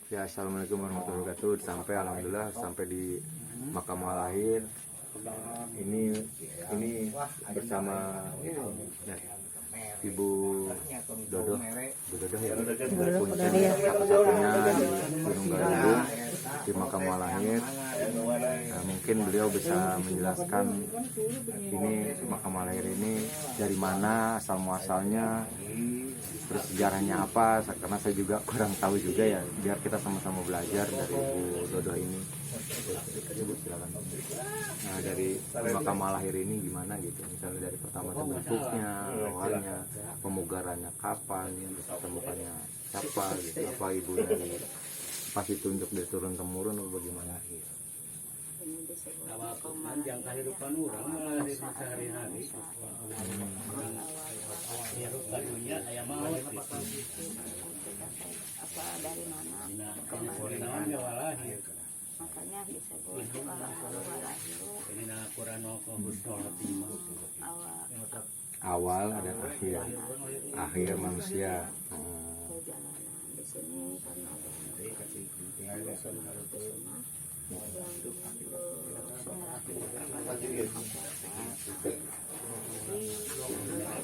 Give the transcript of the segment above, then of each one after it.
Ya, assalamualaikum warahmatullahi wabarakatuh. Sampai alhamdulillah sampai di makam lahir. Ini bersama ya, Ibu Dodo, Ibu Dodo ya, puncak satu-satunya di Gunung Galunggung di makam lahir. Nah, mungkin beliau bisa menjelaskan ini makam lahir ini dari mana asal muasalnya, terus sejarahnya apa, karena saya juga kurang tahu juga ya, biar kita sama-sama belajar dari Ibu Dodo ini. Ibu silakan. Nah, dari makam lahir ini gimana gitu, misalnya dari pertama bentuknya, awalnya, pemugarannya kapan, temukannya siapa gitu, apa ibu dari pasti tunjuk dari turun temurun atau bagaimana gitu. Awal panjang kehidupan orang malah di sehari-hari. Hirup kadunya aya maut gitu. Apa dari mana Kemana walahir. makanya disebut kalau walahir Ini na Quran ko husnul khotimah. Awal ada akhir manusia. perjalanan di sini karena ada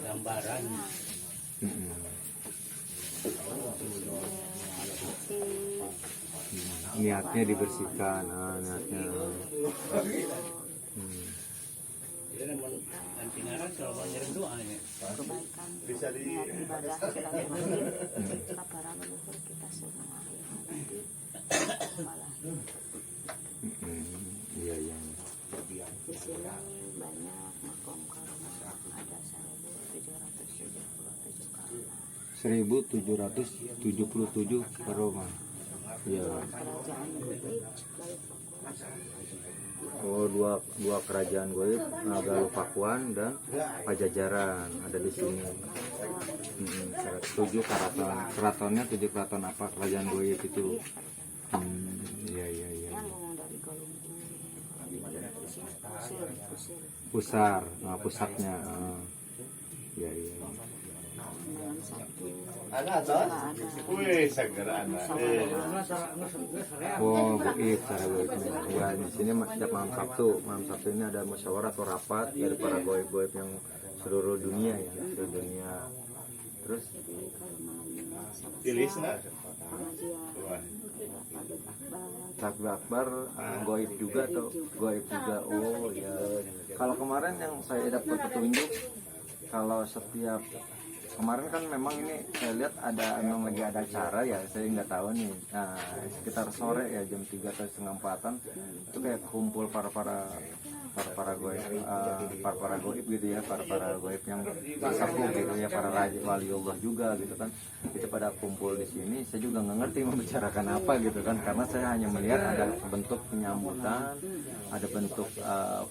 Gambaran Niatnya dibersihkan, niatnya. Jadi nanti ngaran selalu banyak doanya. kebaikan bisa ibadah silaturahmi kepada leluhur kita semua nanti malah Iya iya. di sini banyak makom karma ada 1777 karma 1777 karoma. Ya. kerajaan Bukit Balikpapan. Oh, dua kerajaan goib, Galuh dan Pajajaran ada di sini. 7 keratonnya 7 keraton apa kerajaan goib itu? Iya iya iya. Yang dari Galunggung Pusar, pusatnya. Iya iya. malam Sabtu Wih, segera anak. Oh, goib, cara goibnya. Ya, di sini setiap malam Sabtu ini ada musyawarah atau rapat dari para goib-goib yang seluruh dunia ya, seluruh dunia. Terus Tulis nak. takbir akbar goib juga atau goib juga. Oh ya. Kalau kemarin yang saya dapat petunjuk, kalau setiap kemarin kan memang ini saya lihat ada memang lagi ada acara ya, saya nggak tahu nih. Nah, sekitar sore ya jam 3 atau setengah 4-an itu kayak kumpul para goib gitu ya, para goib yang sesepuh gitu ya, para waliullah juga gitu kan, itu pada kumpul di sini. Saya juga nggak ngerti membicarakan apa gitu kan, karena saya hanya melihat ada bentuk penyambutan, ada bentuk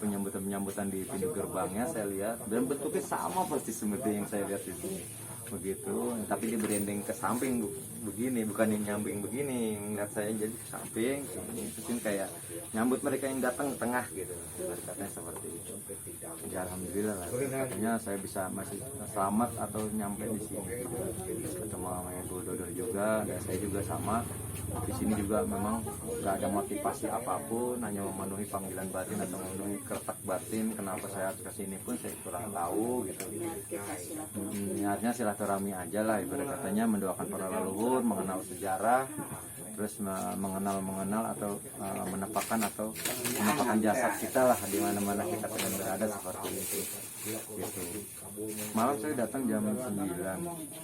penyambutan di pintu gerbangnya saya lihat, dan bentuknya sama persis seperti yang saya lihat di sini begitu, tapi di branding ke samping begini, bukan yang nyambing begini. Ngeliat saya jadi ke samping sini, terus ini kayak nyambut mereka yang datang ke tengah gitu, katanya seperti itu. Ya alhamdulillah lah, katanya saya bisa masih selamat atau nyampe di sini ketemu sama Ibu Dodo juga, dan saya juga sama di sini juga. Memang nggak ada motivasi apapun, hanya memenuhi panggilan batin atau memenuhi keretak batin. Kenapa saya kesini pun saya kurang tahu gitu. Niatnya silaturahmi aja lah, ibarat katanya mendoakan para leluhur, mengenal sejarah, terus mengenal atau menepakkan jasad kita lah di mana-mana kita sedang berada seperti itu. Gitu. Malam saya datang jam 9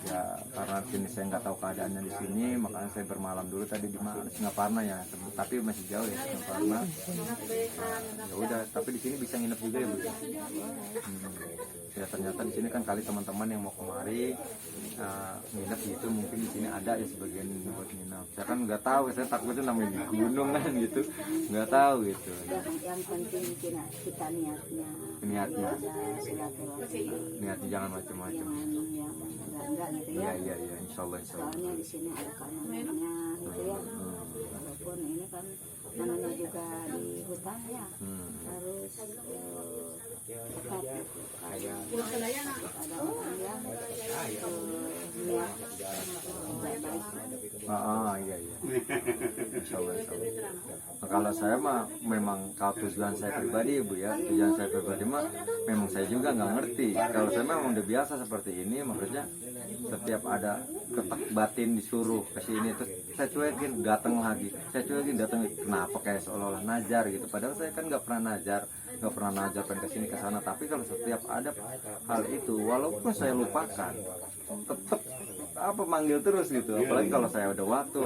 ya, karena sini saya nggak tahu keadaannya di sini, makanya saya bermalam dulu tadi di Singaparna ya, tapi masih jauh ya Singaparna. Ya udah, tapi di sini bisa nginep juga ya Bu. Ya ternyata di sini kan kali teman-teman yang mau kemari nginep gitu, mungkin di sini ada ya sebagian buat nginep. Saya kan nggak tahu, saya takutnya namanya di gunung kan gitu, nggak tahu gitu. Yang penting kita niatnya Niatnya jangan macam-macam. enggak gitu ya. Iya insya Allah. Soalnya di sini ada kanannya gitu ya. Walaupun ini kan namanya juga di hutan ya, harus dekat gitu kan. Ada orang yang niat baik. Iya. Insya Allah. Nah, kalau saya mah memang kalau tujuan saya pribadi Bu ya, tujuan saya pribadi mah memang saya juga nggak ngerti. Kalau saya memang udah biasa seperti ini, maksudnya setiap ada ketak batin disuruh ke sini terus saya cuekin, datang lagi, saya cuekin, datang. Kenapa kayak seolah-olah najar gitu? Padahal saya kan nggak pernah najar pengen kesini ke sana. Tapi kalau setiap ada hal itu, walaupun saya lupakan, tetap manggil terus gitu. Apalagi kalau saya ada waktu,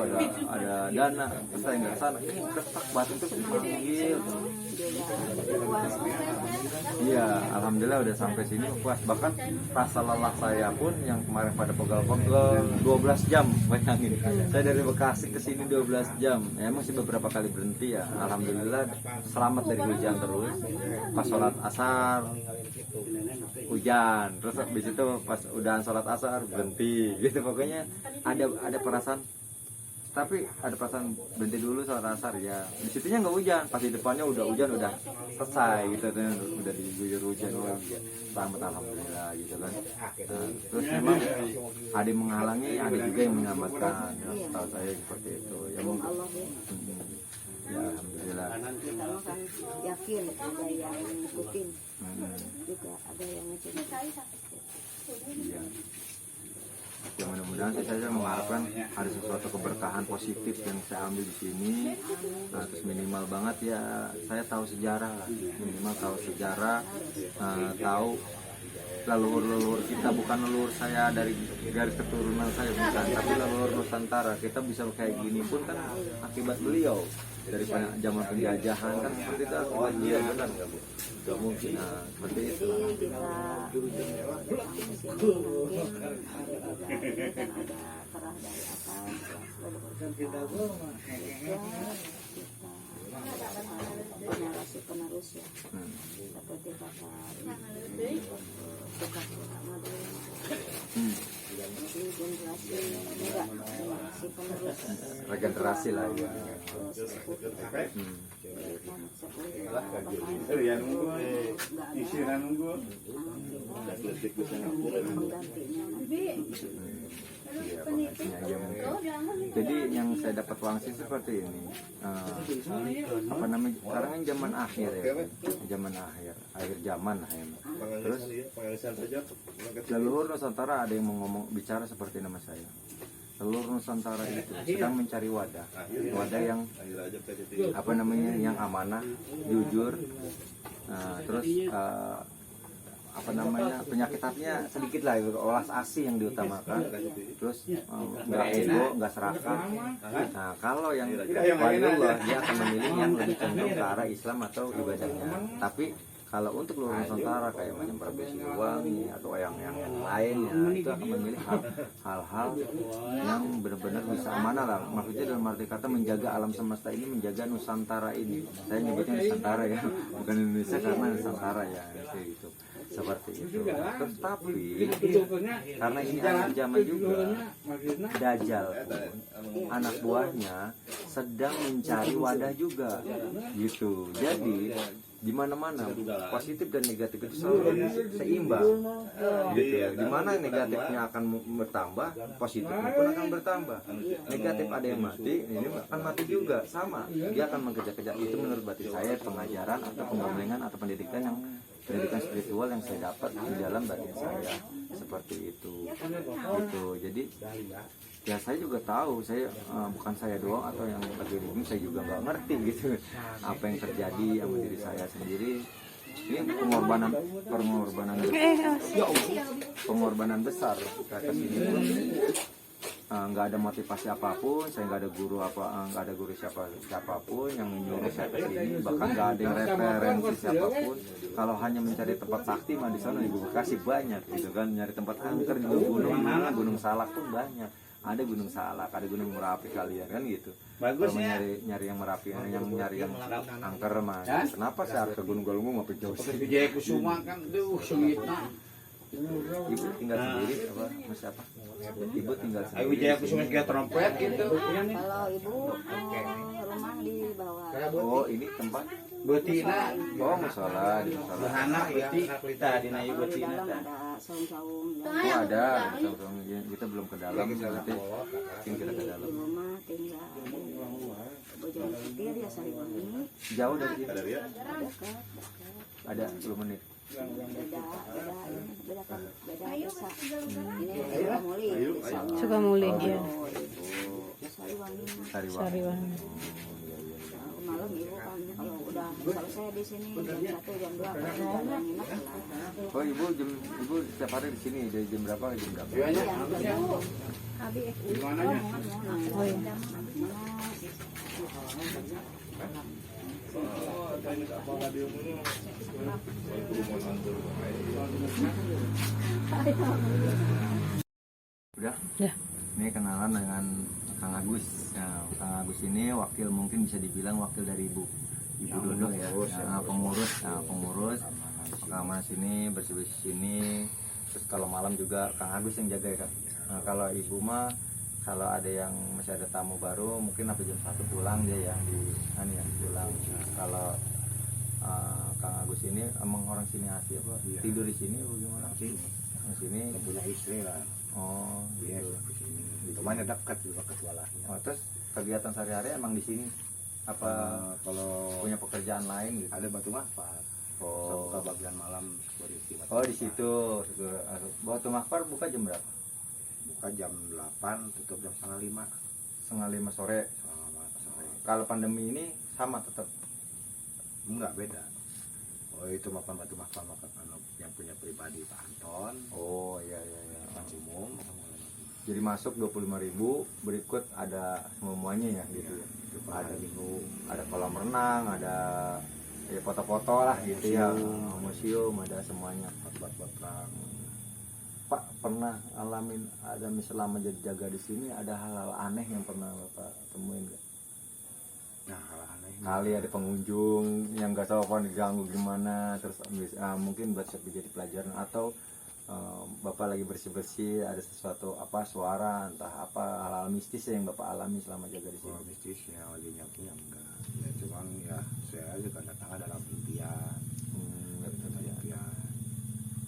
ada dana, terus saya nggak sana, ketak batin terus manggil. Iya, alhamdulillah udah sampai sini puas. Bahkan rasa lelah saya pun yang kemarin pada pegel-pegel 12 jam, bayangin. Saya dari Bekasi ke sini 12 jam. Ya, masih beberapa kali berhenti ya. Alhamdulillah selamat dari hujan terus. Pas sholat asar hujan, terus habis itu pas udah sholat asar berhenti. Gitu pokoknya ada perasaan. Tapi ada perasaan berhenti dulu sholat asar ya. Di situnya nggak hujan, pas di depannya udah hujan, udah selesai gitu, udah diguyur hujan lagi. Selamat alhamdulillah gitu kan. Nah, terus memang ada yang menghalangi, ada juga yang menyelamatkan. Ya, tahu saya seperti itu. Ya mungkin. Ya alhamdulillah. Kita kan yakin ada yang ngikutin, juga ada yang ngikutin. Iya. Ya mudah-mudahan saya mengharapkan ada sesuatu keberkahan positif yang saya ambil di sini. Nah, terus minimal banget ya saya tahu sejarah lah, minimal tahu sejarah, tahu leluhur kita, bukan leluhur saya dari garis keturunan saya bukan, tapi leluhur Nusantara. Kita bisa kayak gini pun kan akibat beliau. Dari zaman penjajahan kan seperti itu akibat beliau, benar nggak Bu? Gak mungkin, nah, seperti itu. Jadi kita mungkin ada perah dari atas, kita penerus ya, seperti kata tukar pertama dari generasi enggak generasi penerus, regenerasi lah ya. Iya, ya, jadi yang saya dapat langsung seperti ini, apa namanya, sekarang kan zaman akhir ya, akhir zaman lah ya. Terus leluhur Nusantara ada yang bicara seperti nama saya. Leluhur Nusantara itu sedang mencari wadah yang apa namanya, yang amanah, jujur, terus apa namanya, penyakit hatinya sedikit lah, olas asih yang diutamakan, terus nggak ego, nggak serakah. Nah kalau yang waliullah dia akan memilih yang lebih cenderung ke arah Islam atau ibadahnya. Tapi kalau untuk leluhur Nusantara kayak macam Prabu Siliwangi atau yang lainnya, itu akan memilih hal-hal yang benar-benar bisa amanah lah. Maksudnya dalam arti kata menjaga alam semesta ini, menjaga Nusantara ini. Saya nyebutnya Nusantara ya, bukan Indonesia karena Nusantara ya, kayak gitu. Seperti itu. Terus tapi karena ini akhir zaman juga, Dajjal anak buahnya sedang mencari wadah juga gitu. Jadi di mana-mana positif dan negatif itu selalu seimbang gitu. Di mana negatifnya akan bertambah, positifnya pun akan bertambah. Negatif ada yang mati, ini akan mati juga, sama. Dia akan mengejar-kejar. Itu menurut batin saya pengajaran atau penggamlengan atau pendidikan spiritual yang saya dapat di dalam batin saya, seperti itu gitu. Jadi ya saya juga tahu, saya bukan saya doang atau yang lagi ini, saya juga nggak ngerti gitu apa yang terjadi sama diri saya sendiri. Ini pengorbanan besar ke atas ini pun nggak ada motivasi apapun, saya nggak ada guru siapapun yang menyuruh saya ke sini, bahkan nggak ada yang referensi siapapun. Kalau hanya mencari tempat sakti mah di sana di Bekasi banyak gitu kan, nyari tempat angker juga gunung Salak pun banyak. Ada gunung Salak, ada gunung Merapi kalian kan gitu. Kalau nyari yang Merapi, yang nyari yang angker mah. Kenapa saya harus ke Gunung Galunggung mau jauh sih? Wijaya Kusuma kan sungitna. Ibu tinggal sendiri apa? Masih apa? Ibu tinggal sendiri. Wijaya Kusuma kayak trompet gitu. Kalau ibu rumah di bawah Oh, ini tempat. betina Oh, musola di musola. bahana ya kita dina ieu Di betina dalam tah. ada saung-saung. Oh, ada. Kita belum ke dalam. Nanti mungkin kita ke dalam. Di rumah tinggal bojong petir ya Sariwangi. Jauh dari sini. Dekat. Ada 10 menit. Beda desa. Ini Sukamuli. desanya. Sukamuli, iya. Oh, ibu Sariwangi. Sariwangi. Malam ibu kan kalau udah selesai di sini jam 1 jam 2 kan udah nginep lah. Oh, ibu setiap hari di sini dari jam berapa ke jam berapa? Iya nya. Di Gimana nya? Oh iya. Udah? Ya. Ini kenalan dengan Kang Agus. Nah, Kang Agus ini wakil, mungkin bisa dibilang wakil dari Ibu Dodo ya. Pengurus. Keamanan sini, bersih-bersih sini. Terus kalau malam juga Kang Agus yang jaga ya Kak. Nah, kalau Ibu mah kalau ada yang masih ada tamu baru mungkin sampai jam 1 pulang dia ya pulang. Nah, kalau Kang Agus ini emang orang sini asli apa? Iya. Tidur di sini apa gimana? Sini. Di sini. Punya istri lah. Oh, Iya, gitu. di sini. Cuman ya dekat juga ke sekolahnya. Oh, terus kegiatan sehari-hari emang di sini apa Kalau punya pekerjaan lain gitu? ada batu mahfal, Oh, buka bagian malam berisi batu oh di mahfal. situ. Batu Makpar buka jam berapa? Buka jam 8, tutup jam setengah 5. 4:30 sore. Sore. Kalau pandemi ini sama tetap. Enggak beda. Oh itu makan batu mahfal makan yang punya pribadi Pak Anton, Oh iya. makan umum. Jadi masuk 25.000, berikut ada semuanya ya gitu ya. Ada minggu. Ada kolam renang, ada ya foto-foto lah gitu ya. Museum ada semuanya. Buat perang. Pak pernah alamin ada selama jadi jaga di sini ada hal-hal aneh yang pernah Bapak temuin nggak? Nah kalau aneh. Kali ada pengunjung yang nggak sopan diganggu gimana, terus mungkin buat jadi pelajaran atau Bapak lagi bersih-bersih ada sesuatu apa suara entah apa hal-hal mistis yang Bapak alami selama jaga di Kalau sini. mistisnya lagi nyapunya enggak. Ya cuman ya saya juga datang dalam impian. Dalam impian.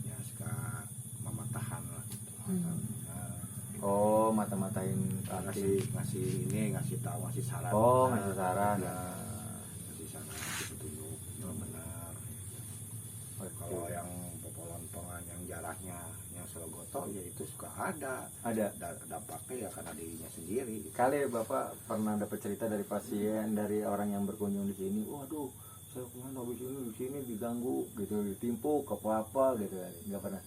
Ya suka mematahan lah gitu. Oh mata-matain ngasih tahu ngasih saran. Oh ngasih saran. Ngasih saran ngasih petunjuk yang benar. Kalau yang popolontongan yang jarahnya yang selogoto ya itu suka ada dampaknya ya karena dirinya sendiri. Kali Bapak pernah dapat cerita dari pasien, dari orang yang berkunjung di sini, waduh saya kemana habis ini di sini diganggu gitu, ditimpuk apa gitu, nggak pernah.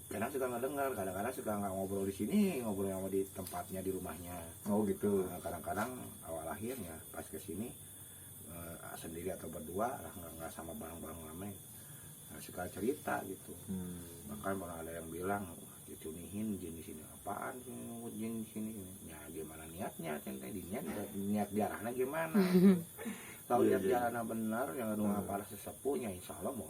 Kadang suka nggak dengar, kadang-kadang suka nggak ngobrol di sini, ngobrol sama di tempatnya di rumahnya. Oh gitu. Nah, kadang-kadang awal akhirnya pas ke sini sendiri atau berdua lah nggak sama bareng-bareng ramai. Nah, suka cerita gitu. Bahkan pernah ada yang bilang dicunihin jin di sini apaan sih jin di sini ya gimana niatnya centai niat diarahnya gimana kalau lihat jalannya benar yang anu ngapal sesepuhnya insya Allah mau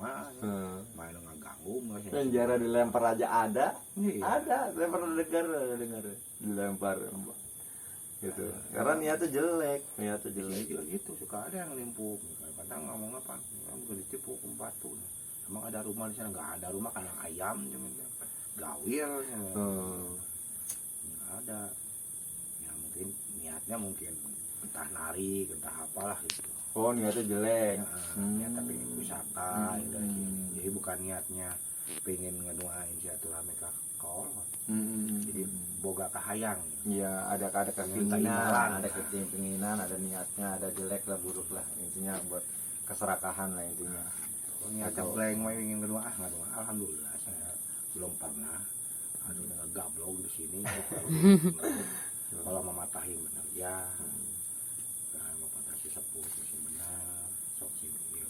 main ngeganggu Penjara dilempar aja ada. Iya. Ada saya pernah dengar dilempar gitu karena niatnya jelek gitu suka ada yang limpuk kadang ngomong apa bukan ditipu batu emang ada rumah di sana nggak ada rumah kandang ayam cuma gawir nggak ada ya mungkin niatnya mungkin entah nari entah apalah gitu. Oh niatnya jelek. Niatnya pengen wisata dari sini jadi bukan niatnya pengen ngedoain silaturahmi ke kolot. Jadi boga kahayang. Iya ada keinginan, ada niatnya, ada jelek lah buruk lah intinya buat keserakahan lah intinya. Niatnya blank mau ingin ngedoa alhamdulillah saya belum pernah ada dengan gablok di sini. Kalau mematahi benar ya. Mematahi sepuh sih benar. Sok sih iya.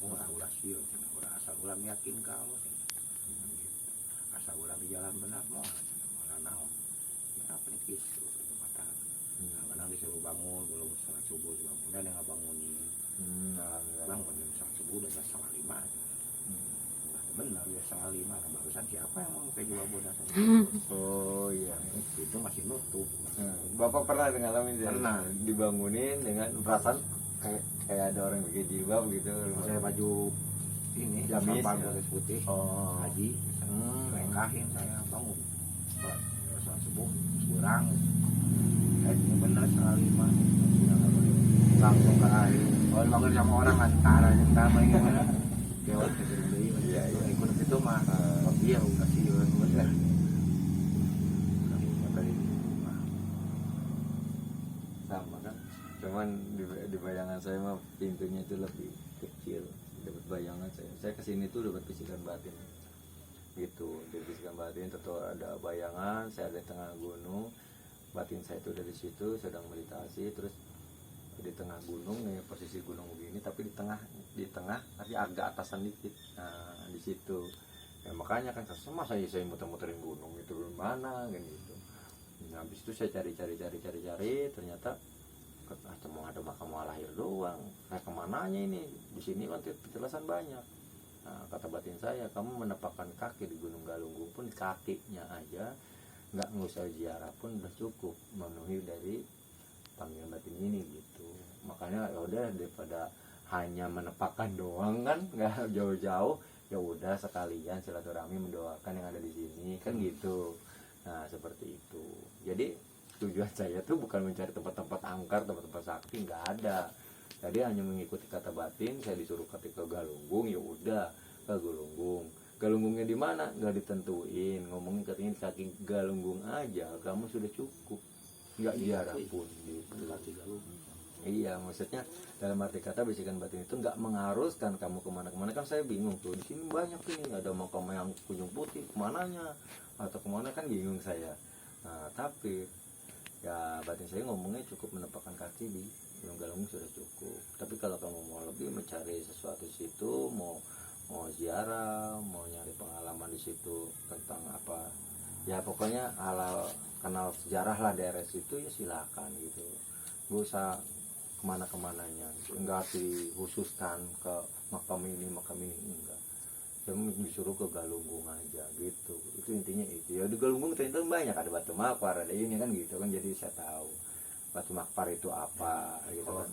Ulah sih ulah asal ulah yakin kalau asal ulah di jalan benar mau naon. Ya apa nih kisu mata. Kadang disuruh bangun belum sholat subuh bangun dan yang bangunin. Bangun jam setengah subuh udah jam 4:30. Benar ya 4:30 barusan siapa yang mau ke jual bodas. Oh iya itu masih nutup. Bapak pernah ngalamin pernah dibangunin dengan perasaan kayak ada orang pakai jilbab gitu. Saya baju ini Gamis, sorban ya. putih Oh. haji nikahin saya bangun sholat subuh kurang ini bener sekali mah langsung ke air kalau dipanggil sama orang antara yang sama ini mana lewat ke Gerindai Iya, iya. ikut itu mah dia udah sih bener dari rumah Sama kan, cuman di bayangan saya mah pintunya itu lebih kecil. Dapat bayangan saya kesini tuh dapat bisikan batin gitu. Di bisikan batin tentu ada bayangan saya ada di tengah gunung, batin saya itu dari situ sedang meditasi, terus di tengah gunung nih, posisi gunung begini tapi di tengah tapi agak atasan dikit. Nah di situ ya, makanya kan sama saya muter-muterin gunung itu mana kan gitu. Nah, habis itu saya cari ternyata cuma ada makam lahir doang. Nah kemananya ini? Di sini nanti penjelasan banyak. Nah, kata batin saya, kamu menepakkan kaki di Gunung Galunggung pun kakinya aja nggak usah ziarah pun udah cukup memenuhi dari panggilan batin ini gitu. Makanya ya udah daripada hanya menepakkan doang kan nggak jauh-jauh, ya udah sekalian silaturahmi mendoakan yang ada di sini kan gitu. Nah seperti itu. Jadi tujuan saya tuh bukan mencari tempat-tempat angker, tempat-tempat sakti, nggak ada. Jadi hanya mengikuti kata batin. Saya disuruh ketika Galunggung, ya udah ke Galunggung. Galunggungnya di mana? Nggak ditentuin. Ngomongin katanya di kaki Galunggung aja, kamu sudah cukup. Nggak ziarah pun. Gitu. Iya, maksudnya dalam arti kata bisikan batin itu nggak mengharuskan kamu kemana-kemana. Kan saya bingung tuh, di sini banyak nih ada makam yang kunjung putih, kemananya atau kemana kan bingung saya. Nah tapi ya batin saya ngomongnya cukup menempatkan kaki di Gunung Galunggung sudah cukup. Tapi kalau kamu mau lebih mencari sesuatu di situ, mau ziarah, mau nyari pengalaman di situ tentang apa, ya pokoknya halal kenal sejarah lah daerah situ, ya silakan gitu. Gak usah kemana-kemananya, enggak dikhususkan ke makam ini enggak. Cuma disuruh ke Galunggung aja gitu. Itu intinya itu. Ya di Galunggung ternyata banyak ada batu makpar, ada ini kan gitu kan, jadi saya tahu batu makpar itu apa gitu kan.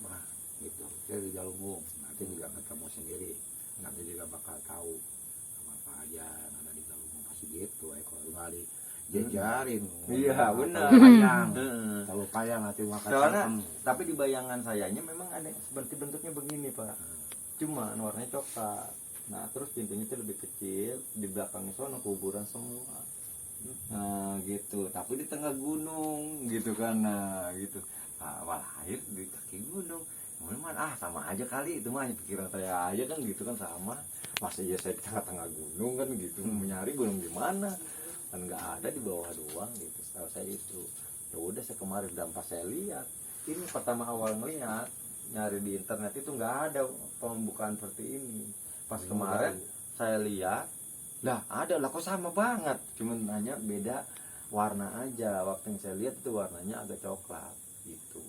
Gitu. Saya di Galunggung, nanti juga ketemu sendiri. Nanti juga bakal tahu apa aja yang ada di Galunggung pasti gitu. Kalau nggak dijejarin. Iya benar. Payang. Kalau payang nanti makan. Soalnya tapi di bayangan sayanya memang ada seperti bentuknya begini Pak. Cuma warnanya coklat. Nah terus pintunya itu lebih kecil, di belakangnya sono kuburan semua. Nah gitu, tapi di tengah gunung gitu kan. Nah gitu, awal lahir di kaki gunung. Memang sama aja kali itu mah pikiran saya aja kan gitu kan, sama. Masa ya saya di tengah-tengah gunung kan gitu, mencari gunung di mana kan nggak ada, di bawah doang gitu. Setahu saya itu. Ya udah saya kemarin dan pas saya lihat, ini pertama awal ngeliat nyari di internet itu nggak ada pembukaan seperti ini. Pas kemarin saya lihat, lah ada lah kok sama banget, cuman hanya beda warna aja. Waktu yang saya lihat itu warnanya agak coklat gitu,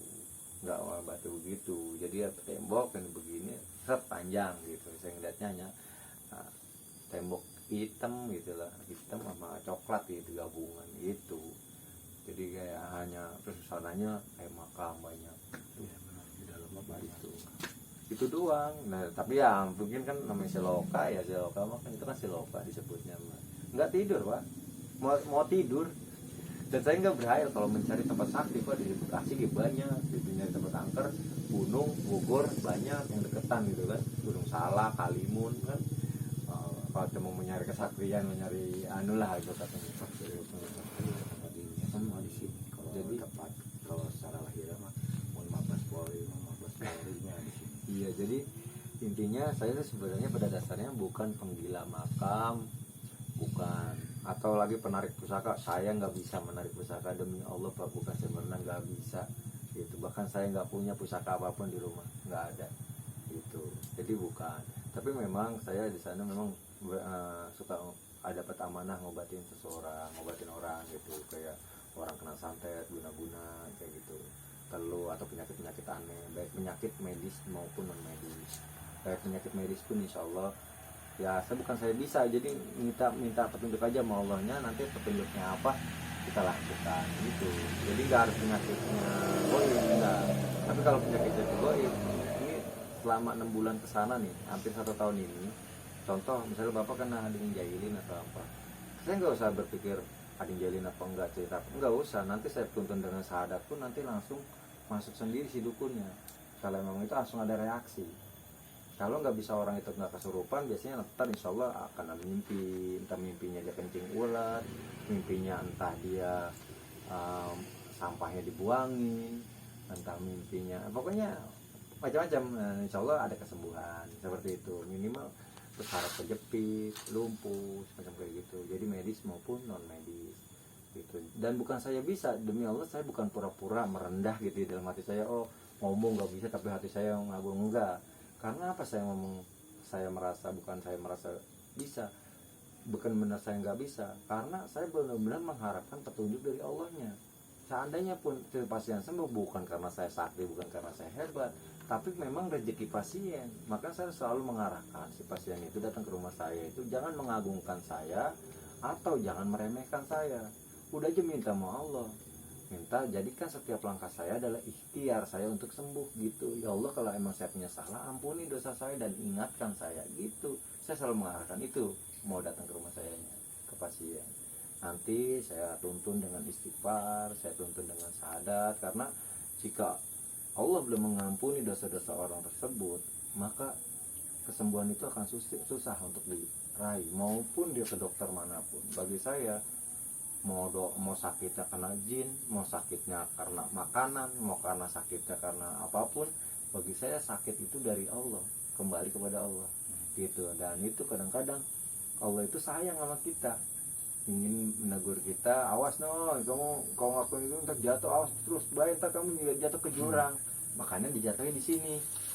nggak warna batu begitu. Jadi ya tembok yang begini set panjang gitu. Saya ngeliatnya hanya tembok hitam gitu lah, hitam sama coklat gitu gabungan gitu. Jadi kayak hanya terus sananya kayak makam banyak di dalam itu. Itu doang. Nah tapi ya mungkin kan namanya seloka ya, seloka mah kan itu kan seloka disebutnya mah. Nggak tidur Pak, mau tidur. Dan saya nggak berhayal kalau mencari tempat sakti Pak, di Bekasi gitu banyak, di nyari tempat angker, Gunung Bogor banyak yang deketan gitu kan, Gunung Salak, Kalimun kan. Kalau mau mencari kesaktian, mencari anu lah gitu katanya. Semua di sini. Kalau Jadi tepat, kalau secara lahir mah 15 Polri nya di sini. Iya, jadi intinya saya sebenarnya pada dasarnya bukan penggila makam, bukan, atau lagi penarik pusaka. Saya nggak bisa menarik pusaka, demi Allah Pak, bukan sebenarnya nggak bisa gitu. Bahkan saya nggak punya pusaka apapun di rumah, nggak ada gitu. Jadi bukan, tapi memang saya di sana memang suka dapat amanah ngobatin seseorang, ngobatin orang gitu, kayak orang kena santet, guna-guna kayak gitu, teluh atau penyakit-penyakit aneh, baik penyakit medis maupun non medis. Kayak penyakit medis pun insya Allah ya saya bisa, jadi minta petunjuk aja sama Allahnya, nanti petunjuknya apa kita lakukan gitu. Jadi nggak harus penyakitnya goib, enggak. Tapi kalau penyakitnya itu goib, ini selama 6 bulan kesana nih, hampir 1 tahun ini, contoh misalnya bapak kena ada yang jahilin atau apa, saya nggak usah berpikir ada yang jahilin apa enggak, cerita nggak usah, nanti saya tuntun dengan syahadat pun nanti langsung masuk sendiri si dukunnya. Kalau memang itu langsung ada reaksi. Kalau nggak bisa orang itu nggak kesurupan, biasanya ntar insya Allah akan ada mimpi, entah mimpinya dia kencing ular, mimpinya entah dia sampahnya dibuangin, entah mimpinya, pokoknya macam-macam. Nah, insya Allah ada kesembuhan seperti itu, minimal berharap kejepit, lumpuh, semacam kayak gitu. Jadi medis maupun non medis gitu. Dan bukan saya bisa, demi Allah saya bukan pura-pura merendah gitu di dalam hati saya, oh ngomong nggak bisa tapi hati saya ngagung, enggak. Karena apa saya ngomong, saya merasa bisa, bukan benar saya nggak bisa, karena saya benar-benar mengharapkan petunjuk dari Allahnya. Seandainya pun pasien sembuh, bukan karena saya sakti, bukan karena saya hebat, tapi memang rezeki pasien. Maka saya selalu mengarahkan si pasien itu datang ke rumah saya itu jangan mengagungkan saya atau jangan meremehkan saya. Udah aja minta sama Allah, minta jadikan setiap langkah saya adalah ikhtiar saya untuk sembuh gitu. Ya Allah, kalau emang saya punya salah, ampuni dosa saya dan ingatkan saya gitu. Saya selalu mengarahkan itu mau datang ke rumah saya, ke pasien. Nanti saya tuntun dengan istighfar, saya tuntun dengan syahadat, karena jika Allah belum mengampuni dosa-dosa orang tersebut, maka kesembuhan itu akan susah untuk diraih, maupun dia ke dokter manapun. Bagi saya, mau sakitnya karena jin, mau sakitnya karena makanan, mau karena sakitnya karena apapun, bagi saya sakit itu dari Allah, kembali kepada Allah gitu. Dan itu kadang-kadang Allah itu sayang sama kita, ingin menegur kita, awas no, kamu ngakuin itu ntar jatuh, awas terus, baik ntar kamu juga jatuh ke jurang. Makanya dijatuhin di sini,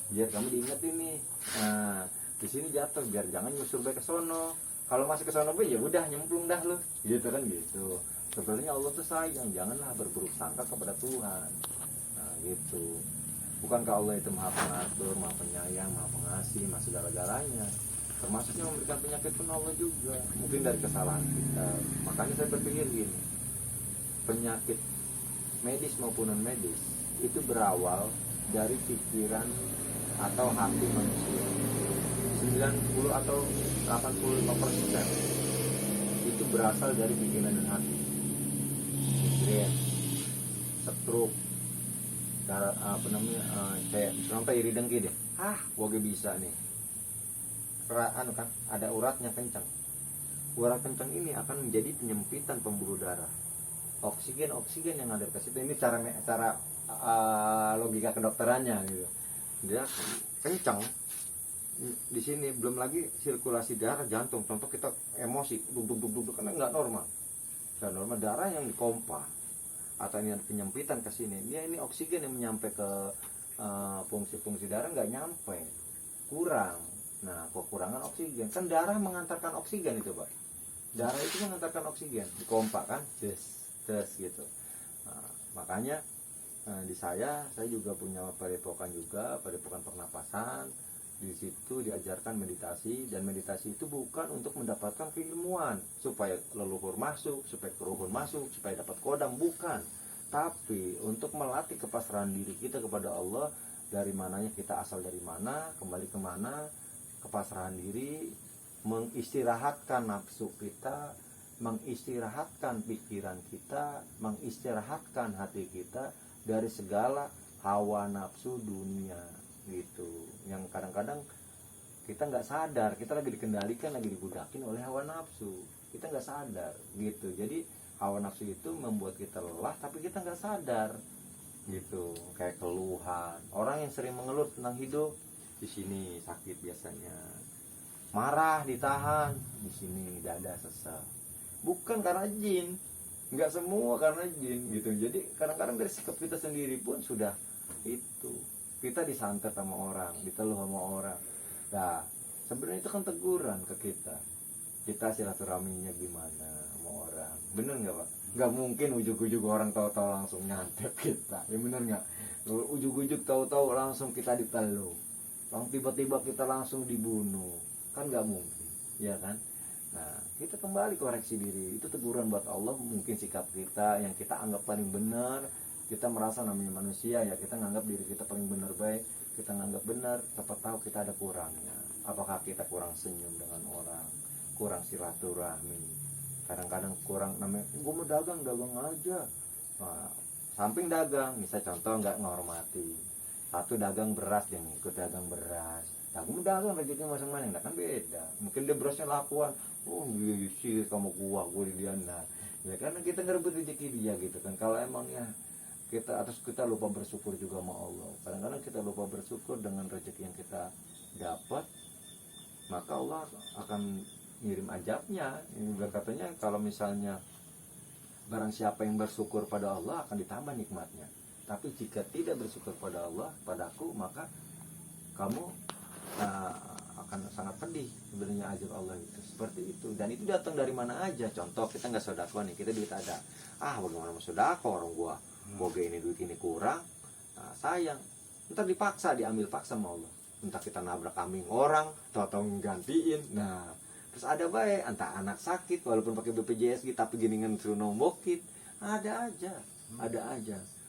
biar kamu diingetin nih. Nah, di sini jatuh, biar jangan nyusul baik ke sono. Kalau masih ke sono ya udah nyemplung dah lo, gitu kan gitu. Sebenarnya Allah tuh sayang, janganlah berburuk sangka kepada Tuhan. Nah, gitu. Bukankah Allah itu maha pengatur, maha penyayang, maha pengasih, maha segala-galanya. Termasuknya memberikan penyakit pun Allah juga, mungkin dari kesalahan kita. Makanya saya berpikir gini, penyakit medis maupun non medis itu berawal dari pikiran atau hati manusia. 90 atau 85% itu berasal dari pikiran dan hati. Migrain, stroke, kayak sampai iri dengki deh. Gua bisa nih. Kan ada uratnya kencang. Urat kencang ini akan menjadi penyempitan pembuluh darah. Oksigen yang ada ke situ, ini cara logika kedokterannya gitu. Dia kencang di sini, belum lagi sirkulasi darah jantung. Contoh kita emosi, duk karena nggak normal. Darah yang dipompa atau ini ada penyempitan ke sini. Ini oksigen yang nyampe ke fungsi-fungsi darah nggak nyampe, kurang. Nah, kekurangan oksigen, kan darah mengantarkan oksigen itu Pak. Darah itu mengantarkan oksigen, dipompa kan, des gitu. Nah, makanya di saya juga punya padepokan pernapasan. Di situ diajarkan meditasi, dan meditasi itu bukan untuk mendapatkan keilmuan supaya leluhur masuk, supaya keruhun masuk, supaya dapat kodam, bukan. Tapi untuk melatih kepasrahan diri kita kepada Allah, dari mananya kita asal, dari mana, kembali ke mana, kepasrahan diri, mengistirahatkan nafsu kita, mengistirahatkan pikiran kita, mengistirahatkan hati kita dari segala hawa nafsu dunia gitu. Yang kadang-kadang kita nggak sadar, kita lagi dikendalikan, lagi dibudakin oleh hawa nafsu, kita nggak sadar gitu. Jadi hawa nafsu itu membuat kita lelah, tapi kita nggak sadar gitu. Kayak keluhan, orang yang sering mengeluh tentang hidup, di sini sakit biasanya, marah ditahan, di sini dada sesak, bukan karena jin, nggak semua karena jin gitu. Jadi kadang-kadang dari sikap kita sendiri pun sudah itu, kita disantet sama orang, diteluh sama orang. Nah, sebenarnya itu kan teguran ke kita silaturahminya gimana sama orang, bener nggak Pak? Nggak mungkin ujuk-ujuk orang tahu-tahu langsung nyantet kita, ya bener nggak? Ujuk-ujuk tahu-tahu langsung kita diteluh, tiba-tiba kita langsung dibunuh, kan nggak mungkin, ya kan? Nah, kita kembali koreksi diri, itu teguran buat Allah. Mungkin sikap kita yang kita anggap paling benar, kita merasa namanya manusia ya, kita nganggap diri kita paling benar baik, kita kita nganggap benar, siapa tahu kita ada kurangnya. Apakah kita kurang senyum dengan orang, kurang silaturahmi, kadang-kadang kurang namanya gue mau dagang aja. Nah, samping dagang misalnya contoh nggak menghormati, satu dagang beras dia ngikut dagang beras, dagang rezeki masing-masing, nah kan beda. Mungkin dia berasnya lakuan, oh iya sih kamu gua di dia, nah ya karena kita ngerebut rezeki dia gitu kan. Kalau emangnya kita lupa bersyukur juga sama Allah, kadang-kadang kita lupa bersyukur dengan rezeki yang kita dapat, maka Allah akan ngirim azabnya. Ini juga katanya kalau misalnya barang siapa yang bersyukur pada Allah akan ditambah nikmatnya, tapi jika tidak bersyukur pada Allah, padaku, maka kamu akan sangat pedih sebenarnya azab Allah itu. Seperti itu, dan itu datang dari mana aja. Contoh kita nggak sedekah nih, kita duit ada, bagaimana mau sedekah, orang gua boga ini duit ini kurang, nah, sayang, ntar dipaksa diambil paksa sama Allah, entah kita nabrak kambing orang atau gantiin. Nah terus ada baik entah anak sakit walaupun pakai BPJS kita peginingan suruh nombokin, ada aja,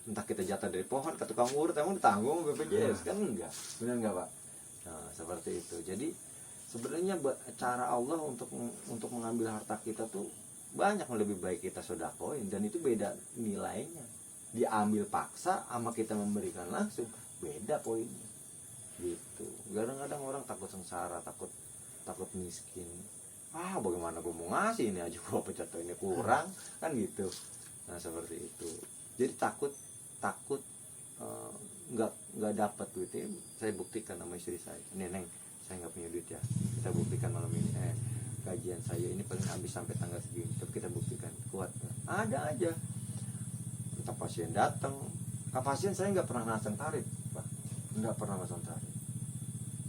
entah kita jatuh dari pohon ke tukang urut emang ditanggung BPJS kan, enggak, benar enggak Pak? Nah seperti itu. Jadi sebenarnya cara Allah untuk mengambil harta kita tuh banyak yang lebih baik kita sedekahin, dan itu beda nilainya. Diambil paksa sama kita memberikan langsung beda poinnya gitu. Kadang-kadang orang takut sengsara, takut miskin, bagaimana gue mau ngasih ini aja gue pecat ini kurang kan gitu. Nah seperti itu. Jadi takut nggak dapat duitnya. Saya buktikan sama istri saya, Neneng saya nggak punya duit ya, kita buktikan malam ini, gajian saya ini paling habis sampai tanggal segini, tapi kita buktikan kuat. Ada aja entah pasien datang, pasien saya nggak pernah nasang tarif Pak, nggak pernah nasang tarif.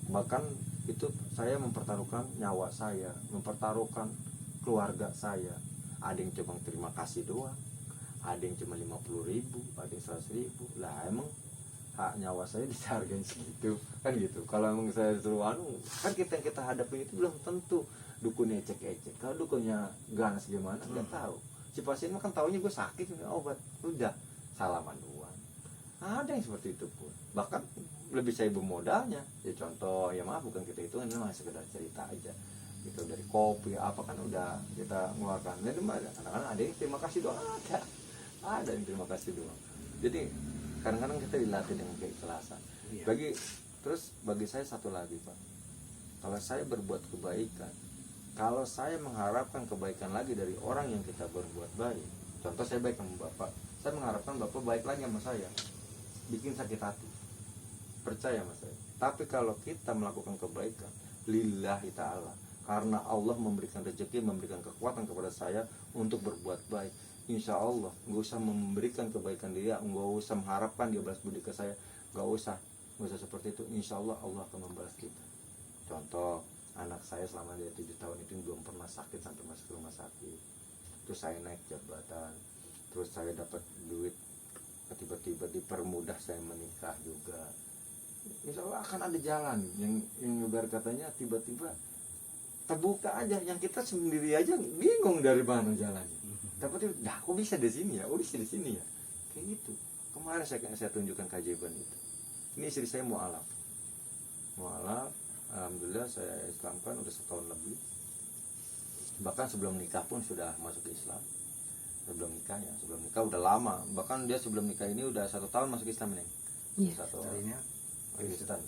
Bahkan itu saya mempertaruhkan nyawa saya, mempertaruhkan keluarga saya. Ada yang cuma terima kasih doang, ada yang cuma 50.000, ada yang 100.000. Lah emang hak nyawa saya dihargain segitu kan gitu. Kalau emang saya suruh kan kita yang kita hadapi itu belum tentu dukunnya ecek-ecek. Kalau dukunnya ganas gimana nggak tahu. Si pasien mah kan taunya gue sakit, obat, udah salaman doang. Ada yang seperti itu pun, bahkan lebih saya bermodalnya. Ya contoh, ya maaf bukan kita itu, ini masih sekedar cerita aja gitu, dari kopi apa kan udah kita ngeluarkan. Jadi kadang-kadang ada yang terima kasih doang, ada yang terima kasih doang. Jadi kadang-kadang kita dilatih dengan keikhlasan. Bagi saya satu lagi Pak, kalau saya berbuat kebaikan, kalau saya mengharapkan kebaikan lagi dari orang yang kita berbuat baik, contoh saya baik sama Bapak, saya mengharapkan Bapak baik lagi sama saya, bikin sakit hati, percaya sama saya. Tapi kalau kita melakukan kebaikan lillahi ta'ala, karena Allah memberikan rezeki, memberikan kekuatan kepada saya untuk berbuat baik, insya Allah nggak usah memberikan kebaikan dia, nggak usah mengharapkan dia balas budi ke saya, nggak usah seperti itu. Insya Allah Allah akan membalas kita. Contoh, anak saya selama dia 7 tahun itu belum pernah sakit sampai masuk ke rumah sakit. Terus saya naik jabatan, terus saya dapat duit, tiba-tiba dipermudah saya menikah juga. Insya Allah akan ada jalan yang ibarat katanya tiba-tiba terbuka aja, yang kita sendiri aja bingung dari mana jalannya. Tapi kok bisa di sini ya, bisa di sini ya, kayak gitu. Kemarin saya tunjukkan keajaiban itu. Ini istri saya mualaf, alhamdulillah saya Islamkan udah 1 tahun lebih. Bahkan sebelum nikah pun sudah masuk Islam. Sebelum nikah udah lama. Bahkan dia sebelum nikah ini udah 1 tahun masuk Islam nih. Iya. Kristen.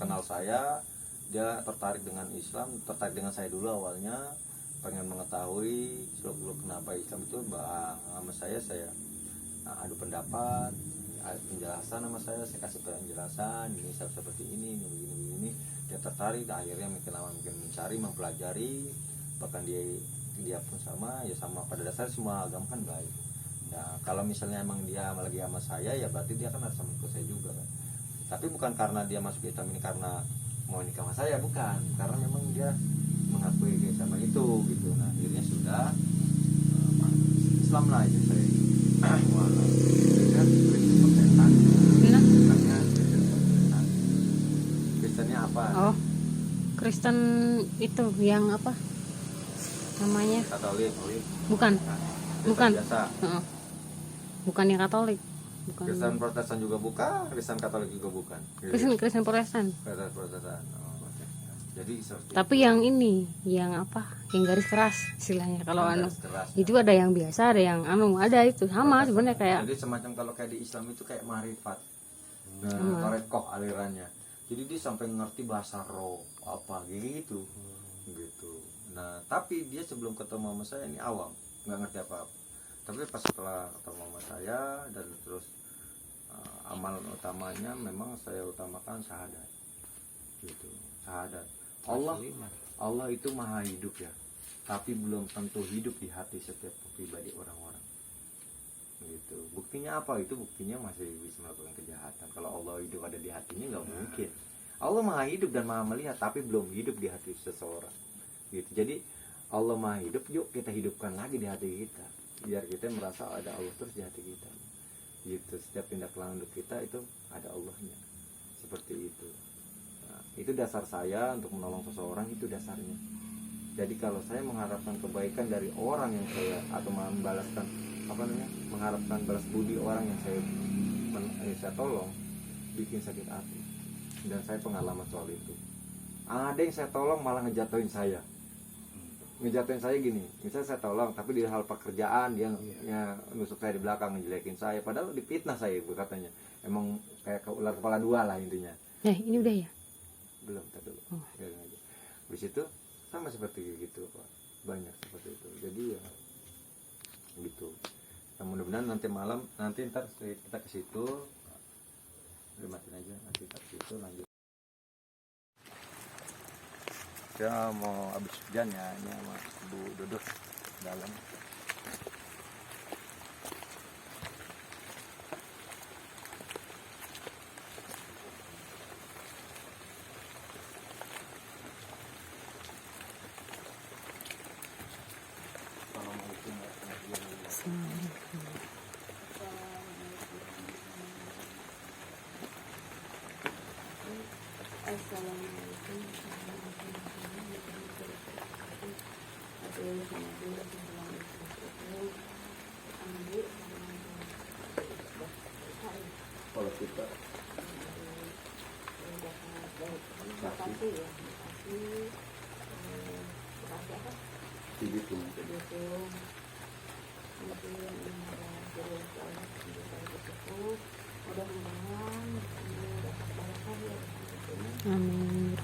Kenal saya, dia tertarik dengan Islam, tertarik dengan saya dulu awalnya, pengen mengetahui seluk-beluk kenapa Islam itu. Sama saya adu pendapat, penjelasan sama saya kasih penjelasan, ini seperti ini, begini. Dia tertarik, akhirnya makin lama makin mencari, mempelajari. Bahkan dia pun sama pada dasar semua agama kan baik. Ya kalau misalnya emang dia lagi sama saya, ya berarti dia kan harus sama ikut saya juga kan. Tapi bukan karena dia masuk Islam ini karena mau nikah sama saya, bukan, karena memang dia mengakui sama itu gitu. Nah akhirnya sudah Islam lah itu saya. Kristennya apa? Oh, Kristen itu yang apa namanya? Katolik. Bukan. Nah, Bukan. biasa. Bukan yang Katolik. bukan. Kristen Protestan juga bukan, Kristen Katolik juga bukan. Kristen Protestan. Kristen Protestan. Oh, oke. Jadi seperti Tapi itu. yang ini, yang apa? Yang garis keras istilahnya. Kalau Yang anu garis keras, itu ada yang biasa, ada yang anu, ada itu sama sebenarnya kayak. Jadi semacam kalau kayak di Islam itu kayak marifat. Nah, Sama. tarekoh alirannya. Jadi dia sampai ngerti bahasa roh apa gitu. Gitu. Nah, tapi dia sebelum ketemu sama saya ini awam, nggak ngerti apa-apa. Tapi pas setelah ketemu sama saya dan terus amal utamanya memang saya utamakan syahadat. Gitu. Syahadat. Allah itu maha hidup ya. Tapi belum tentu hidup di hati setiap pribadi orang-orang. Gitu. Buktinya apa? Itu buktinya masih bisa melakukan kejahatan. Kalau Allah hidup ada di hatinya nggak mungkin. Allah maha hidup dan maha melihat, tapi belum hidup di hati seseorang. Gitu. Jadi Allah maha hidup, yuk kita hidupkan lagi di hati kita, biar kita merasa ada Allah terus di hati kita. Gitu. Setiap tindak lanjut kita itu ada Allahnya. Seperti itu. Nah, itu dasar saya untuk menolong seseorang, itu dasarnya. Jadi kalau saya mengharapkan kebaikan dari orang yang saya atau membalaskan mengharapkan balas budi orang yang saya tolong, bikin sakit hati. Dan saya pengalaman soal itu. Ada yang saya tolong malah ngejatuhin saya. Ngejatuhin saya gini, misalnya saya tolong tapi di hal pekerjaan dia nusuk saya di belakang, ngejelekin saya, padahal dipitnah saya itu katanya. Emang kayak ular kepala dua lah intinya. Ini udah ya? Belum, tadi dulu. Habis itu sama seperti gitu, Pak. Banyak seperti itu. Jadi ya gitu. Nah, mudah-mudahan nanti malam, ntar kita ke situ. Matiin aja, nanti kita ke situ lanjut. Saya mau habis hujan ya, ini sama Bu Duduk dalam. Kalau kita begitu. Amin.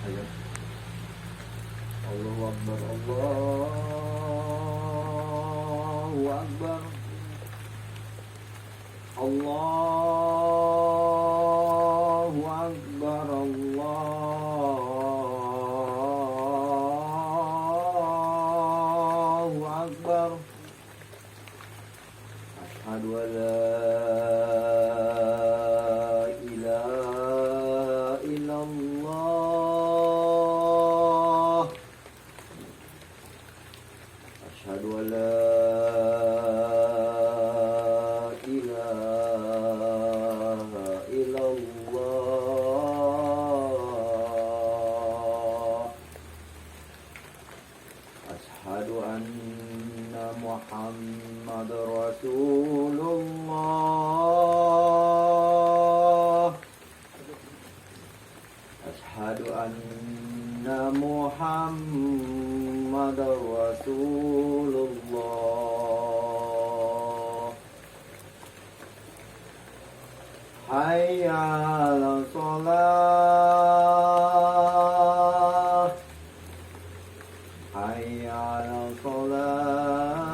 Ayo. Allahu Akbar, Allahu Akbar, Allahu Akbar, Allahu Akbar. Asyhadu an la ilaha illallah. Asyhadu an la ilaha illallah. Asyhadu anna Muhammadar Rasulullah. Asyhadu anna Muhammadar Rasulullah. Hayya 'alas shalah. Hayya 'alas shalah.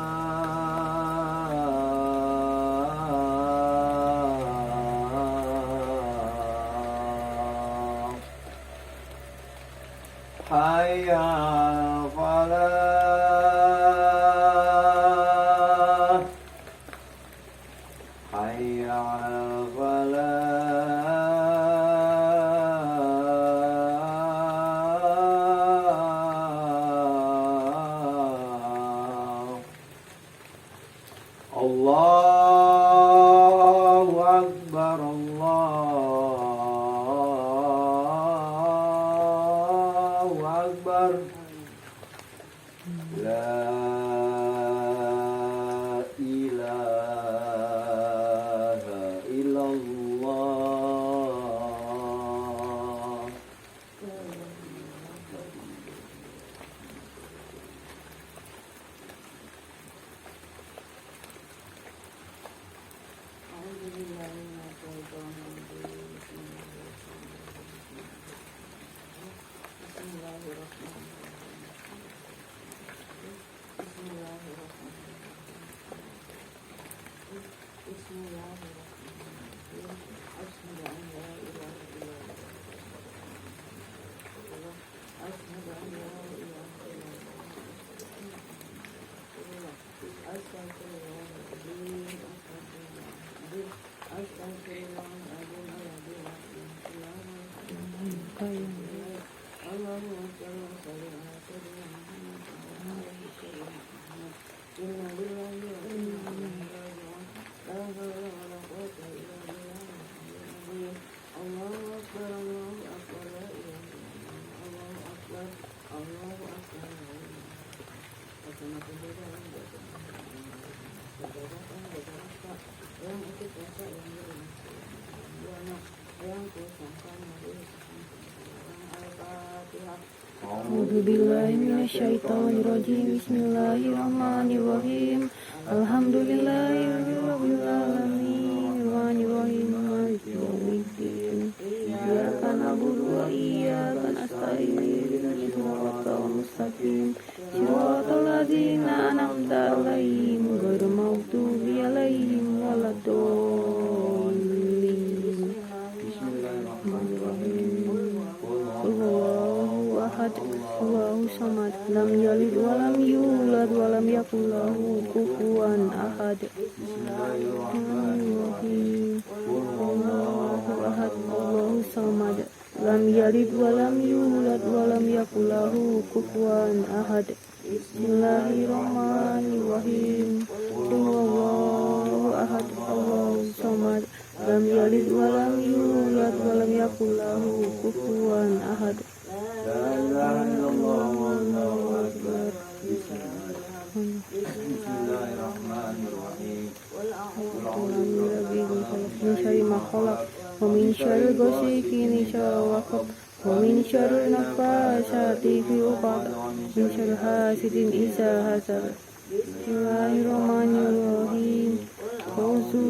hayya 'alal falah, hayya 'alal falah. Allahu Akbar, Allahu Akbar. La ilaha illallah. A'udzubillahi minasyaitonirrajim. Bismillahirrahmanirrahim. Alhamdulillahirabbil alamin. Arrahmanirrahim. Maliki yaumiddin. Iyyaka na'budu wa iyyaka nasta'in. Ihdinas siratal mustaqim. Siratal ladzina an'amta 'alaihim ghairil maghdubi 'alaihim waladdallin. Allahu ahad, Allahu samad, lam yalid wa lam yulad wa lam yakul lahu kufuwan ahad. Bismillahirrahmanirrahim. Allahu ahad, Allahu samad, lam yalid wa lam yulad wa lam yakul lahu kufuwan ahad. Bismillahirrahmanirrahim. Allahu ahad, Allahu samad, lam yalid wa lam yulad wa lam yakul lahu kufuwan ahad. La ilaha illallah wallahu akbar. Bismillahirrahmanirrahim. Min syarri ma khalaq wa min syarri ghasiqin idza waqab wa min syarri naffasati fil 'uqad min syarri hasidin idza hasad. Bismillahirrahmanirrahim. A'udzu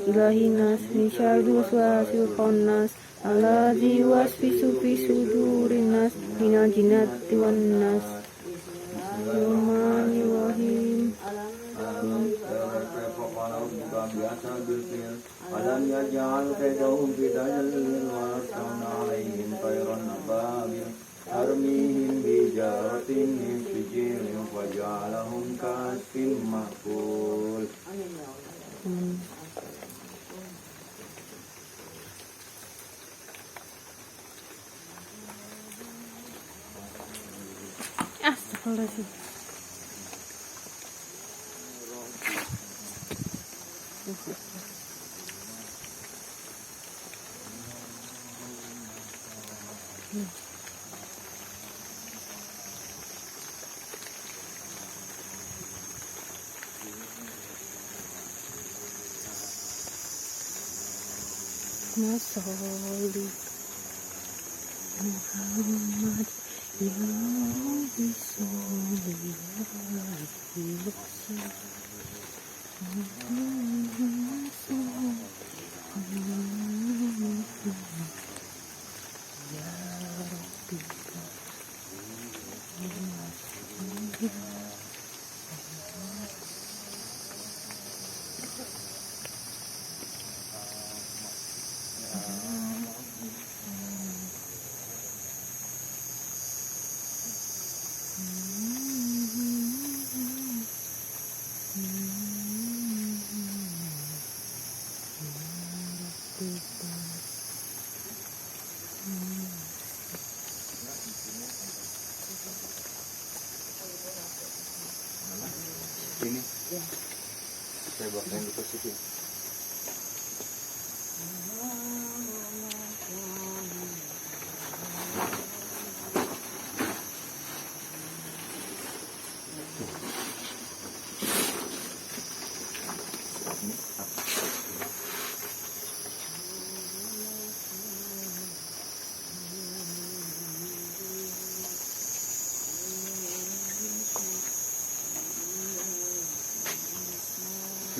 billahi nas min syarri waswasil khannas alladzi yuwaswisu fi sudurin nas minal jinnati wan nas. Bismillahirrahmanirrahim. Alam yaj'al kaidahum fi tadlil wa arsalna 'alaihim tayran ababil tarmihim bi jaratin min sijilin faj'alahum ka'asfin ma'kul. Astagfirullahaladzim. Masolli Muhammad ya Rabbi sholli alaihi wasallam. Ya Rabbi Ini Ya. saya bakalan dipositif.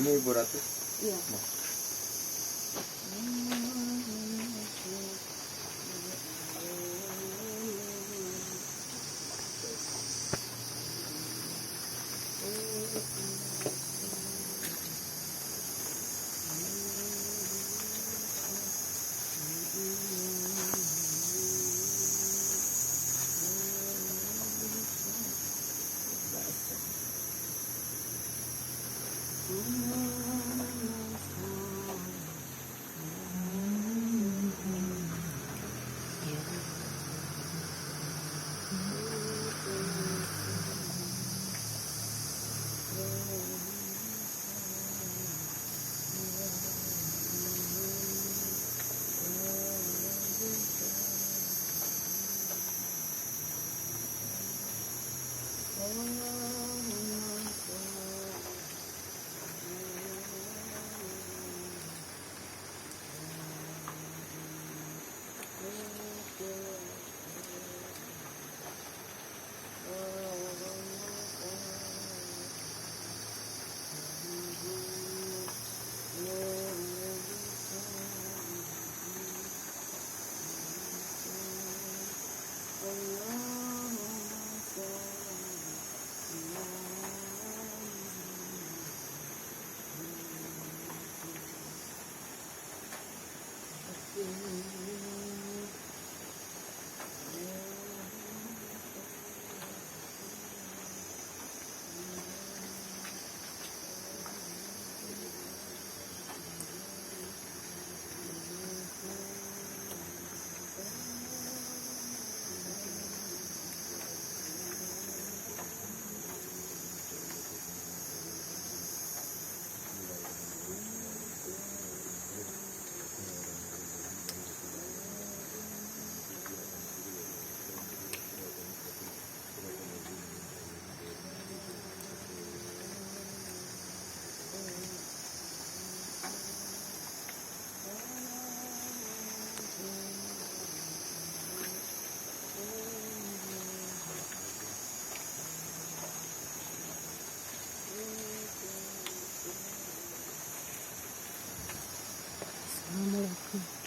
Ini Ibu Ratu. Iya. Assalamualaikum.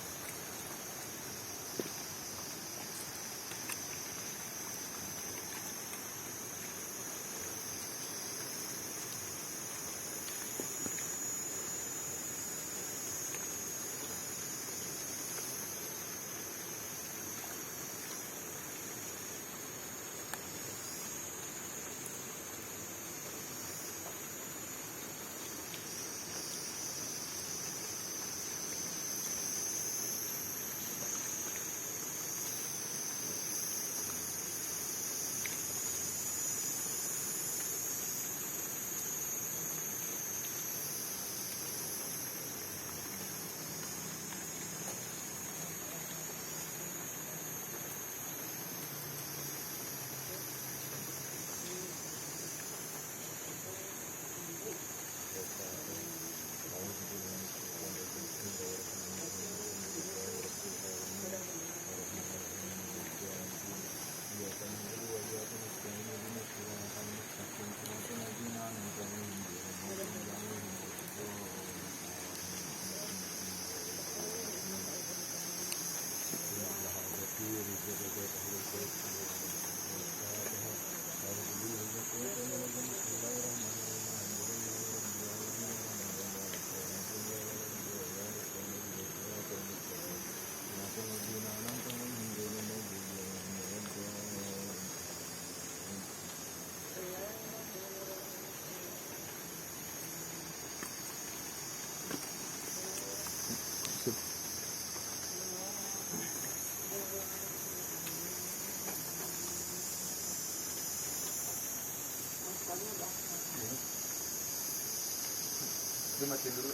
Itu mati dulu.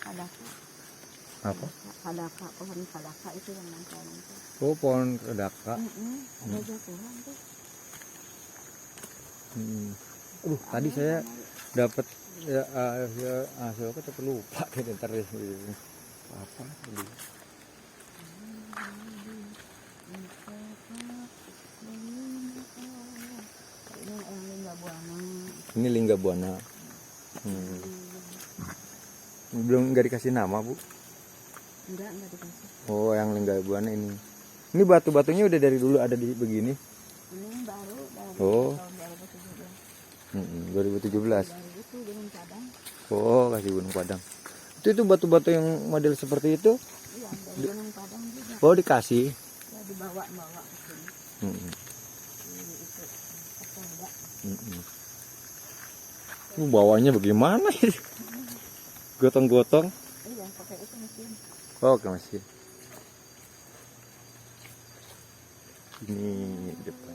Kadaka, Apa? kadaka, pohon kadaka itu yang nempel-nempel. Oh, pohon kedaka. Ada jatuhan tuh. Tadi saya dapat ya, hasil apa tapi lupa gitu ntar deh. Apa tadi? Ini yang lingga buana. Ini lingga buana. Belum nggak dikasih nama, Bu? Enggak dikasih. Oh, yang lingga buana ini. Ini batu-batunya udah dari dulu ada di begini. Ini baru dari Oh. tahun 2017. 2017. Dari itu Gunung Padang. Oh, kasih Gunung Padang. Itu batu-batu yang model seperti itu? Iya, dari Gunung Padang juga. Oh, dikasih. Ya dibawa ke sini. Ini itu apa enggak? Bawanya bagaimana ini? Gotong-gotong. Iya, pakai itu mesin. Oh, oke mesin. Ini depan.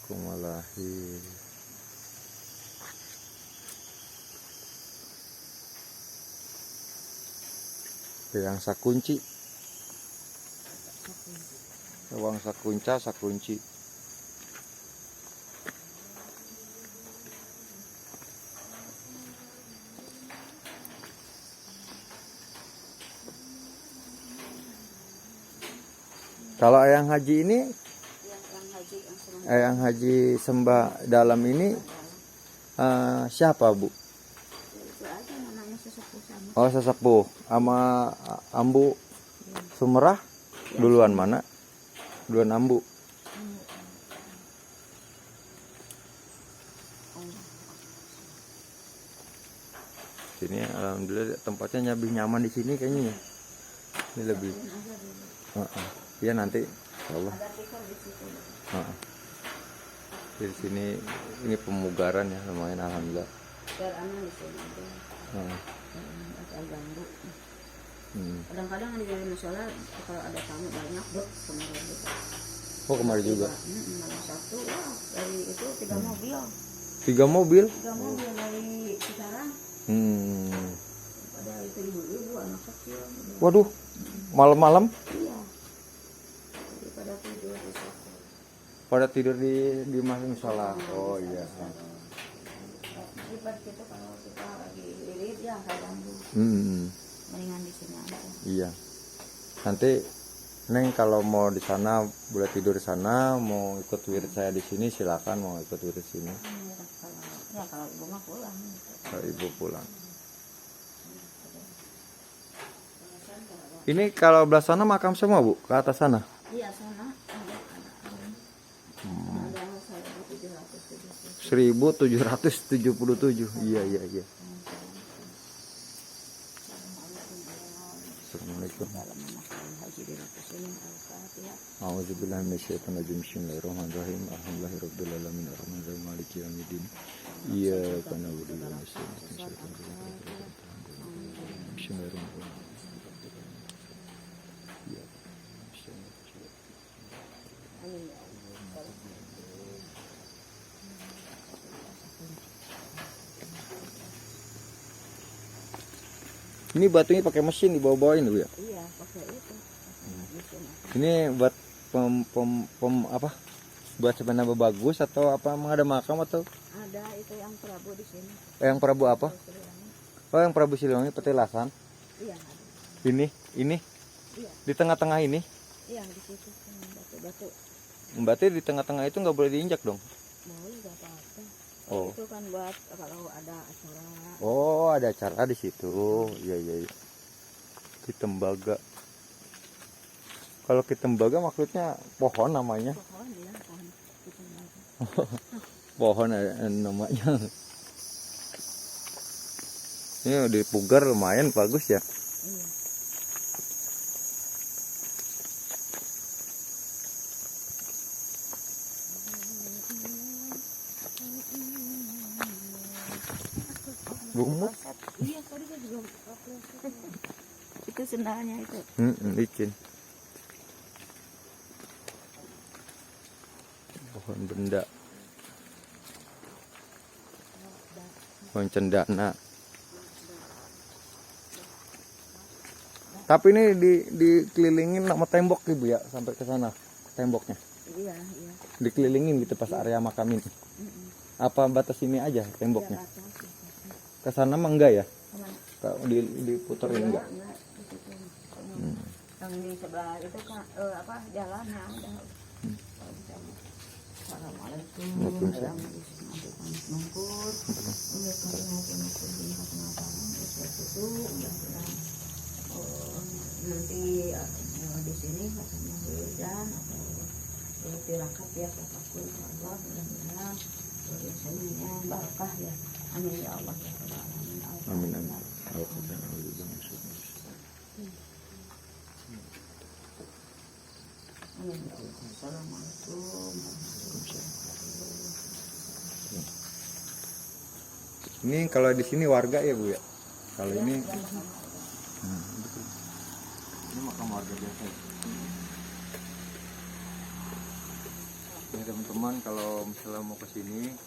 Kumalahi. Yang sakunci. Uang sakunca, sakunci. Kalau Eyang Haji ini, Eyang Haji Sembah Dalam ini siapa, Bu? Itu aja namanya sesepuh sama. Oh, sesepuh sama Ambu Sumerah. Duluan mana? Duluan Ambu. Sini alhamdulillah tempatnya lebih nyaman di sini kayaknya ya. Ini lebih. Iya nanti Allah. Di sini ini pemugaran ya lumayan alhamdulillah. Biar aman di sini aja. Agak ganggu. Kadang-kadang di musola kalau ada tamu banyak kemarin gitu. Oh, kemarin juga. Malam Sabtu, wah dari itu 3 mobil. 3 mobil? 3 mobil dari Cikarang. Ada itu ibu-ibu anak kecil. Waduh, malam-malam? Iya. Jadi pada tidur di situ. Pada tidur di musola. Oh iya. Ribet gitu kalau kita lagi lilit ya nggak ganggu. Mendingan di sini aja. Iya. Nanti Neng kalau mau di sana boleh tidur di sana, mau ikut wirid saya di sini silakan mau ikut wirid sini. Kalau ibu mah pulang. Kalau ibu pulang. Ini kalau belah sana makam semua, Bu? Ke atas sana? Iya, sana ada. 1777. Iya. Assalamualaikum. A'udzubillahi minasyaitonir rajim. Bismillahirrahmanirrahim. Alhamdulillahirabbil alamin arrahmanirrahim maliki yaumiddin. Iyyaka na'budu wa iyyaka nasta'in. Bismillahirrahmanirrahim. Ini batunya pakai mesin dibawa-bawain Bu ya? Iya, pakai itu. Ini buat apa? Buat sebenarnya bagus atau apa? Emang ada makam atau? Ada itu yang Prabu di sini. Yang Prabu apa? Oh, yang Prabu Siliwangi petilasan. Iya. Ini. Iya. Di tengah-tengah ini. Iya, di situ batu-batu. Berarti di tengah-tengah itu nggak boleh diinjak dong? Boleh, nggak apa-apa. Oh. Itu kan buat kalau ada acara. Oh, ada acara di situ. Iya. Di tembaga. Kalau di tembaga maksudnya pohon namanya. Pohon ya, pohon. Pohon namanya. Ini dipugar lumayan bagus ya. Iya. Lumut. Iya, tadi saya juga itu sendalnya itu. Licin. Pohon benda. Pohon cendana. Tapi ini dikelilingin sama tembok ibu ya sampai ke sana temboknya. Iya, iya. Dikelilingin gitu pas area makam ini. Apa batas ini aja temboknya? Ke sana mah enggak ya? Diputerin enggak? Enggak, di situ. Yang di sebelah itu kan apa jalannya ada. Assalamualaikum. Waalaikumsalam. Nanti di sini katanya hujan atau tirakat ya apapun Allah mudah-mudahan biasanya barakah ya. Amin ya Allah ya Rabbal alamin. Amin amin. Amin ya Allah. Assalamualaikum. Ini kalau di sini warga ya Bu ya. Kalau ini ini makam warga biasa. Ya teman-teman kalau misalnya mau ke sini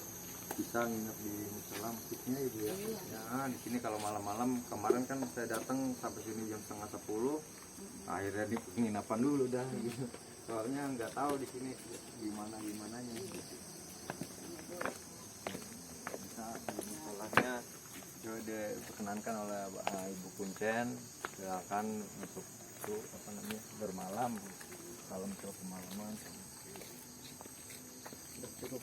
bisa nginep di musola masjidnya Ibu ya. Ya di sini kalau malam-malam kemarin kan saya datang sampai sini jam 9:30. Akhirnya di penginapan dulu dah gitu. Soalnya nggak tahu di sini gimananya. Bisa di musolanya sudah diperkenankan oleh Ibu Kuncen, silakan untuk apa namanya bermalam, malam ke pemalaman. Cukup.